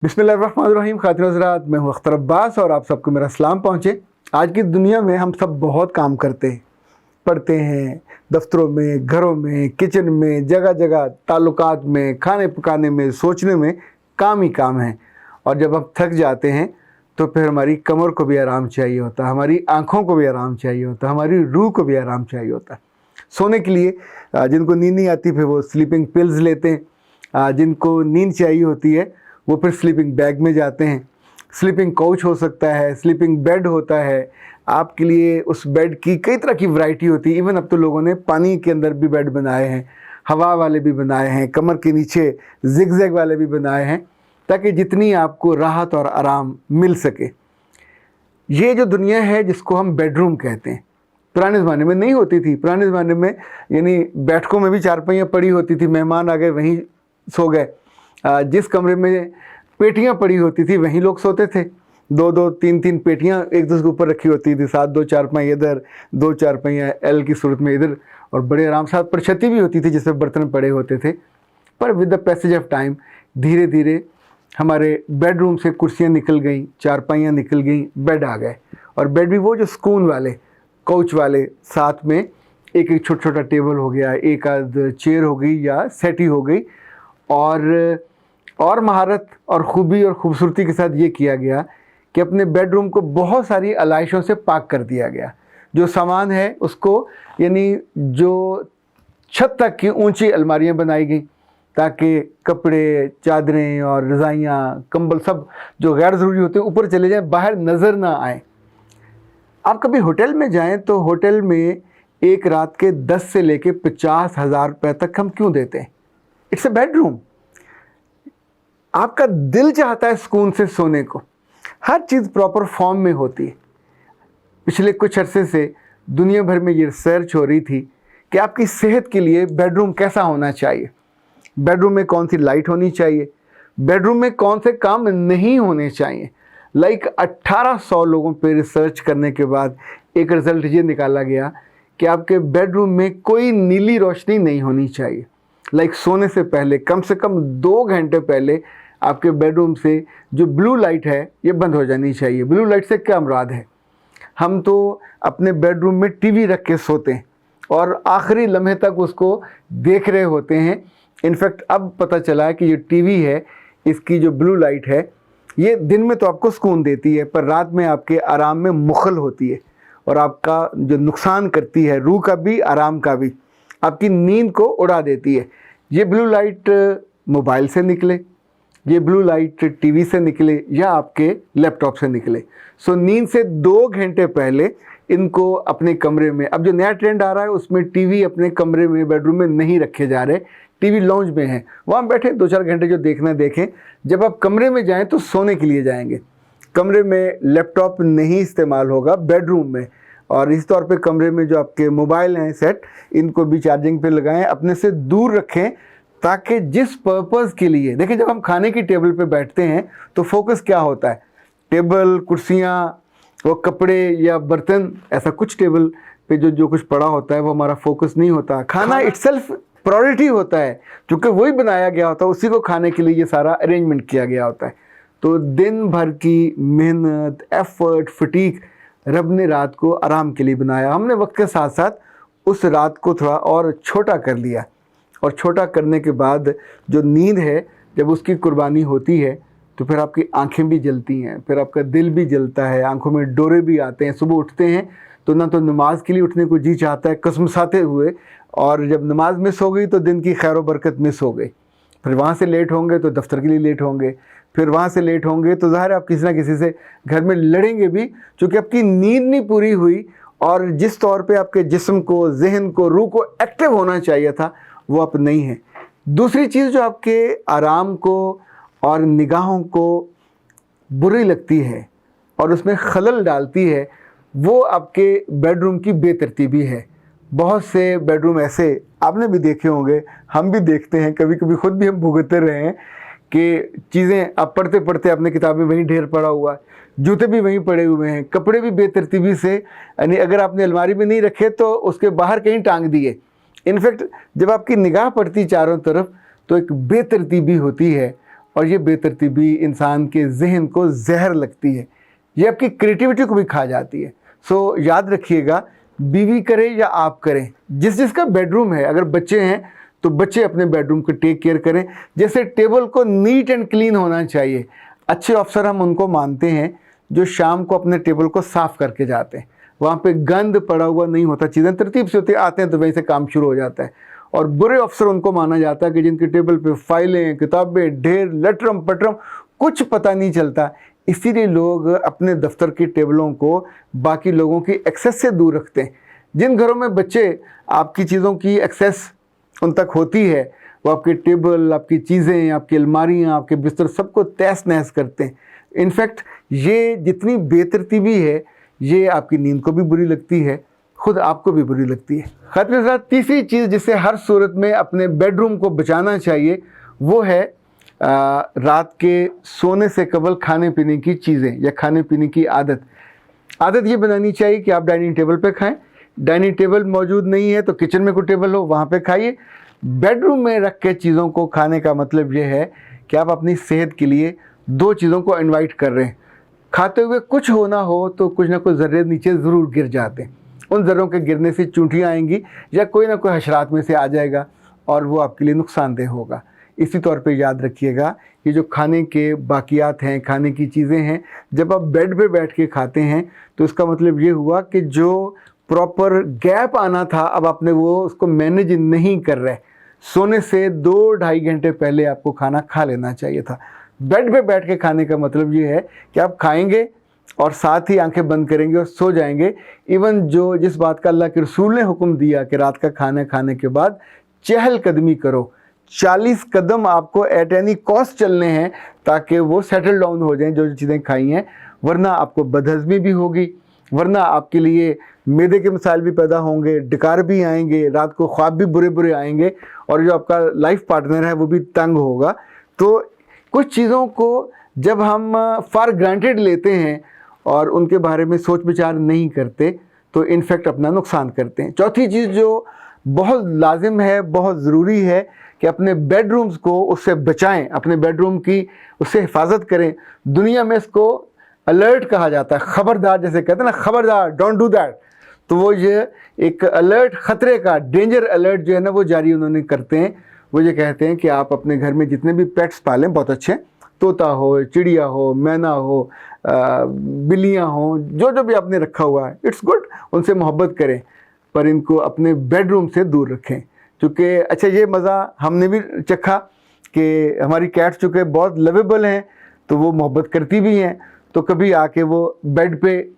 बिस्मिल्लाहिर्रहमानिर्रहीम। खातिन हज़रात, मैं हूँ अख्तर अब्बास और आप सबको मेरा सलाम पहुँचे। आज की दुनिया में हम सब बहुत काम करते हैं, पढ़ते हैं, दफ्तरों में, घरों में, किचन में, जगह जगह, ताल्लुकात में, खाने पकाने में, सोचने में, काम ही काम है। और जब हम थक जाते हैं तो फिर हमारी कमर को भी आराम चाहिए होता है, हमारी आँखों को भी आराम चाहिए होता है, हमारी रूह को भी आराम चाहिए होता है। सोने के लिए जिनको नींद नहीं आती फिर वो स्लीपिंग पिल्स लेते हैं, जिनको नींद चाहिए होती है वो फिर स्लीपिंग बैग में जाते हैं। स्लीपिंग काउच हो सकता है, स्लीपिंग बेड होता है। आपके लिए उस बेड की कई तरह की वैरायटी होती है। इवन अब तो लोगों ने पानी के अंदर भी बेड बनाए हैं, हवा वाले भी बनाए हैं, कमर के नीचे जिग-जैग वाले भी बनाए हैं, ताकि जितनी आपको राहत और आराम मिल सके। ये जो दुनिया है जिसको हम बेडरूम कहते हैं, पुराने ज़माने में नहीं होती थी। पुराने ज़माने में यानी बैठकों में भी चारपाइयाँ पड़ी होती थी, मेहमान आ गए वहीं सो गए। जिस कमरे में पेटियां पड़ी होती थी वहीं लोग सोते थे। दो दो तीन तीन पेटियां एक दूसरे के ऊपर रखी होती थी, साथ दो चारपाई इधर, दो चारपाइयाँ एल की सूरत में इधर, और बड़े आराम साथ पर छती भी होती थी जिसमें बर्तन पड़े होते थे। पर with the passage of time धीरे धीरे हमारे बेडरूम से कुर्सियाँ निकल गई, चारपाइयाँ निकल गई, बेड आ गए। और बेड भी वो जो सुकून वाले, काउच वाले, साथ में एक एक छोटा छोटा टेबल हो गया, एक आध चेयर हो गई या सेटी हो गई। और महारत और ख़ूबी और ख़ूबसूरती के साथ ये किया गया कि अपने बेडरूम को बहुत सारी आलाइशों से पाक कर दिया गया। जो सामान है उसको, यानी जो छत तक की ऊंची अलमारियां बनाई गई ताकि कपड़े, चादरें और रज़ाइयाँ, कंबल सब जो गैर ज़रूरी होते हैं ऊपर चले जाएं, बाहर नज़र ना आए। आप कभी होटल में जाएं तो होटल में एक रात के 10 से लेके 50,000 रुपये तक हम क्यों देते हैं? It's a bedroom. आपका दिल चाहता है सुकून से सोने को, हर चीज़ प्रॉपर फॉर्म में होती है। पिछले कुछ अरसे से दुनिया भर में ये रिसर्च हो रही थी कि आपकी सेहत के लिए बेडरूम कैसा होना चाहिए, बेडरूम में कौन सी लाइट होनी चाहिए, बेडरूम में कौन से काम नहीं होने चाहिए। 1800 लोगों पे रिसर्च करने के बाद एक रिज़ल्ट ये निकाला गया कि आपके बेडरूम में कोई नीली रोशनी नहीं होनी चाहिए। सोने से पहले कम से कम 2 घंटे पहले आपके बेडरूम से जो ब्लू लाइट है ये बंद हो जानी चाहिए। ब्लू लाइट से क्या मुराद है? हम तो अपने बेडरूम में टीवी रख के सोते हैं और आखिरी लम्हे तक उसको देख रहे होते हैं। इनफैक्ट अब पता चला है कि ये टीवी है, इसकी जो ब्लू लाइट है ये दिन में तो आपको सुकून देती है, पर रात में आपके आराम में मुखल होती है और आपका जो नुकसान करती है, रूह का भी आराम का भी, आपकी नींद को उड़ा देती है। ये ब्लू लाइट मोबाइल से निकले, ये ब्लू लाइट टीवी से निकले या आपके लैपटॉप से निकले। सो नींद से 2 घंटे पहले इनको अपने कमरे में, अब जो नया ट्रेंड आ रहा है उसमें टीवी अपने कमरे में, बेडरूम में नहीं रखे जा रहे, टीवी लॉन्ज में है, वहाँ बैठे 2-4 घंटे जो देखना देखें। जब आप कमरे में जाएं तो सोने के लिए जाएंगे। कमरे में लैपटॉप नहीं इस्तेमाल होगा, बेडरूम में। और इस तौर पे कमरे में जो आपके मोबाइल हैं सेट, इनको भी चार्जिंग पे लगाएं, अपने से दूर रखें, ताकि जिस पर्पज़ के लिए, देखिए जब हम खाने की टेबल पे बैठते हैं तो फोकस क्या होता है? टेबल, कुर्सियाँ, वो कपड़े या बर्तन, ऐसा कुछ टेबल पे जो कुछ पड़ा होता है वो हमारा फोकस नहीं होता। खाना इटसेल्फ प्रायोरिटी होता है, क्योंकि वही बनाया गया होता है, उसी को खाने के लिए ये सारा अरेंजमेंट किया गया होता है। तो दिन भर की मेहनत, एफर्ट, फटीक, रब ने रात को आराम के लिए बनाया। हमने वक्त के साथ साथ उस रात को थोड़ा और छोटा कर लिया, और छोटा करने के बाद जो नींद है, जब उसकी कुर्बानी होती है तो फिर आपकी आंखें भी जलती हैं, फिर आपका दिल भी जलता है, आंखों में डोरे भी आते हैं। सुबह उठते हैं तो ना तो नमाज के लिए उठने को जी चाहता है कसमसाते हुए, और जब नमाज मिस हो गई तो दिन की खैर बरकत मिस हो गई। फिर वहाँ से लेट होंगे तो दफ्तर के लिए लेट होंगे, फिर वहाँ से लेट होंगे तो ज़ाहिर है आप किसी ना किसी से घर में लड़ेंगे भी, क्योंकि आपकी नींद नहीं पूरी हुई और जिस तौर पे आपके जिस्म को, जहन को, रूह को एक्टिव होना चाहिए था वो अब नहीं है। दूसरी चीज़ जो आपके आराम को और निगाहों को बुरी लगती है और उसमें खलल डालती है, वो आपके बेडरूम की बेतरतीबी है। बहुत से बेडरूम ऐसे आपने भी देखे होंगे, हम भी देखते हैं, कभी कभी ख़ुद भी हम भुगतते रहे हैं कि चीज़ें आप पढ़ते पढ़ते अपने किताबें वहीं ढेर पड़ा हुआ है, जूते भी वहीं पड़े हुए हैं, कपड़े भी बेतरतीबी से, यानी अगर आपने अलमारी में नहीं रखे तो उसके बाहर कहीं टांग दिए। इनफैक्ट जब आपकी निगाह पड़ती चारों तरफ तो एक बेतरतीबी होती है और ये बेतरतीबी इंसान के जहन को जहर लगती है, ये आपकी क्रिएटिविटी को भी खा जाती है। सो याद रखिएगा, बीवी करे या आप करें, जिस जिसका बेडरूम है, अगर बच्चे हैं तो बच्चे अपने बेडरूम को टेक केयर करें। जैसे टेबल को नीट एंड क्लीन होना चाहिए। अच्छे अफसर हम उनको मानते हैं जो शाम को अपने टेबल को साफ़ करके जाते हैं, वहाँ पे गंद पड़ा हुआ नहीं होता, चीज़ें तरतीब से होती, आते हैं तो वहीं से काम शुरू हो जाता है। और बुरे अफसर उनको माना जाता है कि जिनके टेबल पे फाइलें, किताबें, ढेर, लटरम पटरम, कुछ पता नहीं चलता। इसीलिए लोग अपने दफ्तर की टेबलों को बाकी लोगों की एक्सेस से दूर रखते हैं। जिन घरों में बच्चे आपकी चीज़ों की एक्सेस उन तक होती है, वो आपके टेबल, आपकी चीज़ें, आपकी अलमारियाँ, आपके बिस्तर सबको तहस नहस करते हैं। इनफैक्ट ये जितनी बेतरतीबी है, ये आपकी नींद को भी बुरी लगती है, खुद आपको भी बुरी लगती है। खातिर साथ तीसरी चीज़ जिससे हर सूरत में अपने बेडरूम को बचाना चाहिए, वो है रात के सोने से कबल खाने पीने की चीज़ें या खाने पीने की आदत ये बनानी चाहिए कि आप डाइनिंग टेबल पे खाएं। डाइनिंग टेबल मौजूद नहीं है तो किचन में कोई टेबल हो, वहाँ पे खाइए। बेडरूम में रख के चीज़ों को खाने का मतलब ये है कि आप अपनी सेहत के लिए दो चीज़ों को इनवाइट कर रहे हैं। खाते हुए कुछ हो ना हो तो कुछ ना कुछ ज़र्रे नीचे ज़रूर गिर जाते हैं। उन ज़र्रों के गिरने से चूंटियाँ आएंगी या कोई ना कोई हशरात में से आ जाएगा और वो आपके लिए नुकसानदेह होगा। इसी तौर पे याद रखिएगा, ये जो खाने के बाकियात हैं, खाने की चीज़ें हैं, जब आप बेड पे बैठ के खाते हैं तो इसका मतलब ये हुआ कि जो प्रॉपर गैप आना था, अब आपने वो उसको मैनेज नहीं कर रहे। सोने से 2-2.5 घंटे पहले आपको खाना खा लेना चाहिए था। बेड पे बैठ के खाने का मतलब ये है कि आप खाएंगे और साथ ही आंखें बंद करेंगे और सो जाएंगे। इवन जो जिस बात का अल्लाह के रसूल ने हुक्म दिया कि रात का खाना खाने के बाद चहलकदमी करो, 40 कदम आपको एट एनी कॉस्ट चलने हैं ताकि वो सेटल डाउन हो जाएं जो चीज़ें खाई हैं, वरना आपको बदहज़मी भी होगी, वरना आपके लिए मैदे के मसाइल भी पैदा होंगे, डकार भी आएंगे, रात को ख्वाब भी बुरे बुरे आएंगे और जो आपका लाइफ पार्टनर है वो भी तंग होगा। तो कुछ चीज़ों को जब हम फॉर ग्रांटेड लेते हैं और उनके बारे में सोच विचार नहीं करते तो इनफैक्ट अपना नुकसान करते हैं। चौथी चीज़ जो बहुत लाजिम है, बहुत ज़रूरी है कि अपने बेडरूम्स को उससे बचाएं, अपने बेडरूम की उससे हिफाजत करें। दुनिया में इसको अलर्ट कहा जाता है, ख़बरदार जैसे कहते हैं ना, ख़बरदार, डोंट डू दैट। तो वो ये एक अलर्ट, ख़तरे का डेंजर अलर्ट जो है ना वो जारी उन्होंने करते हैं। वो ये कहते हैं कि आप अपने घर में जितने भी पेट्स पालें, बहुत अच्छे, तोता हो, चिड़िया हो, मैना हो, बिल्लियाँ हो, जो जो भी आपने रखा हुआ है, इट्स गुड, उनसे मोहब्बत करें, पर इनको अपने बेडरूम से दूर रखें। चूँकि अच्छा ये मज़ा हमने भी चखा कि हमारी कैट्स चूँकि बहुत लवेबल हैं तो वो मोहब्बत करती भी हैं, तो कभी आके वो बेड पे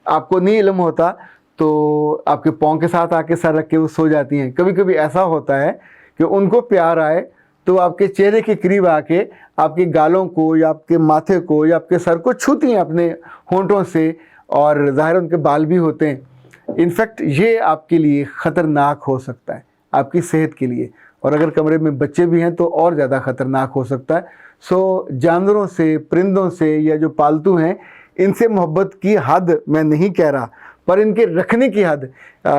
आपको नहीं इल्म होता तो आपके पाँव के साथ आके सर रख के वो सो जाती हैं। कभी कभी ऐसा होता है कि उनको प्यार आए तो आपके चेहरे के करीब आके आपके गालों को या आपके माथे को या आपके सर को छूती हैं अपने होंठों से, और ज़ाहिर उनके बाल भी होते हैं। इनफैक्ट ये आपके लिए ख़तरनाक हो सकता है, आपकी सेहत के लिए, और अगर कमरे में बच्चे भी हैं तो और ज़्यादा ख़तरनाक हो सकता है। सो जानवरों से, परिंदों से या जो पालतू हैं, इनसे मोहब्बत की हद मैं नहीं कह रहा, पर इनके रखने की हद,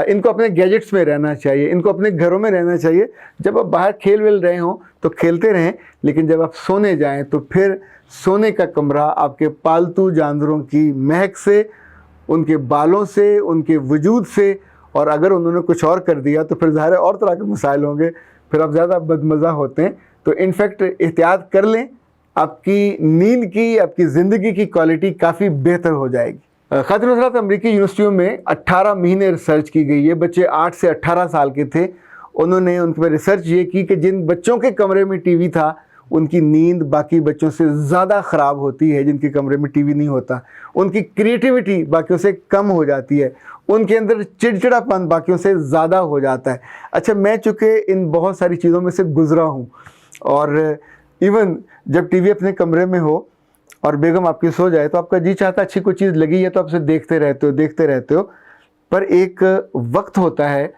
इनको अपने गैजेट्स में रहना चाहिए, इनको अपने घरों में रहना चाहिए। जब आप बाहर खेल वेल रहे हों तो खेलते रहें, लेकिन जब आप सोने जाएं तो फिर सोने का कमरा आपके पालतू जानवरों की महक से, उनके बालों से, उनके वजूद से, और अगर उन्होंने कुछ और कर दिया तो फिर ज़ाहिर और तरह के मसाइल होंगे, फिर आप ज़्यादा बदमज़ा होते हैं। तो इनफैक्ट एहतियात कर लें, आपकी नींद की, आपकी ज़िंदगी की क्वालिटी काफ़ी बेहतर हो जाएगी। खातिन हज़रात, अमेरिकी यूनिवर्सिटियों में 18 महीने रिसर्च की गई है। बच्चे 8 से 18 साल के थे। उन्होंने उनके पर रिसर्च ये की कि जिन बच्चों के कमरे में टीवी था उनकी नींद बाकी बच्चों से ज़्यादा ख़राब होती है जिनके कमरे में टीवी नहीं होता। उनकी क्रिएटिविटी बाकियों से कम हो जाती है, उनके अंदर चिड़चिड़ापन बाकियों से ज़्यादा हो जाता है। अच्छा, मैं चूँकि इन बहुत सारी चीज़ों में से गुज़रा हूँ, और इवन जब टीवी अपने कमरे में हो और बेगम आपकी सो जाए तो आपका जी चाहता अच्छी कोई चीज़ लगी है तो आप उसे देखते रहते हो, पर एक वक्त होता है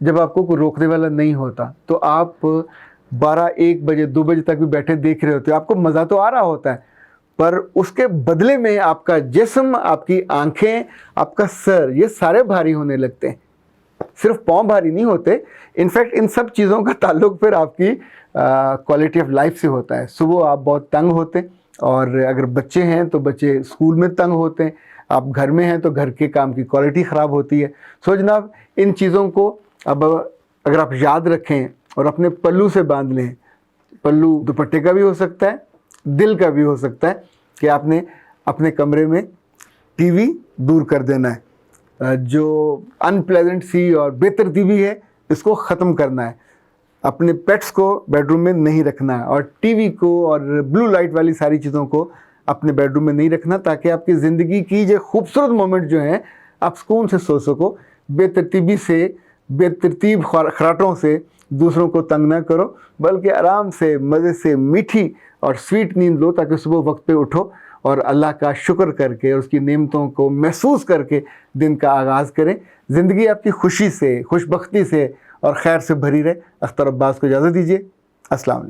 जब आपको कोई रोकने वाला नहीं होता, तो आप 12-1 बजे 2 बजे तक भी बैठे देख रहे होते हो। आपको मज़ा तो आ रहा होता है, पर उसके बदले में आपका जिस्म, आपकी आंखें, आपका सर, ये सारे भारी होने लगते हैं। सिर्फ पाँव भारी नहीं होते, इनफैक्ट इन सब चीज़ों का ताल्लुक फिर आपकी क्वालिटी ऑफ लाइफ से होता है। सुबह आप बहुत तंग होते हैं, और अगर बच्चे हैं तो बच्चे स्कूल में तंग होते हैं, आप घर में हैं तो घर के काम की क्वालिटी ख़राब होती है। सो जनाब, इन चीज़ों को अब अगर आप याद रखें और अपने पल्लू से बांध लें, पल्लू दुपट्टे का भी हो सकता है, दिल का भी हो सकता है, कि आपने अपने कमरे में टीवी दूर कर देना है। जो अनप्लेजेंट सी और बेतरतीबी है, इसको ख़त्म करना है। अपने पेट्स को बेडरूम में नहीं रखना है, और टीवी को और ब्लू लाइट वाली सारी चीज़ों को अपने बेडरूम में नहीं रखना, ताकि आपकी ज़िंदगी की जो खूबसूरत मोमेंट जो हैं आप सुकून से सो सको। बेतरतीबी से, बेतरतीब खराटों से दूसरों को तंग ना करो, बल्कि आराम से मज़े से मीठी और स्वीट नींद लो, ताकि सुबह वक्त पे उठो और अल्लाह का शुक्र करके और उसकी नेमतों को महसूस करके दिन का आगाज़ करें। ज़िंदगी आपकी खुशी से, खुशबख्ती से और खैर से भरी रहे। अख्तर अब्बास को इजाज़त दीजिए। अस्सलाम वालेकुम।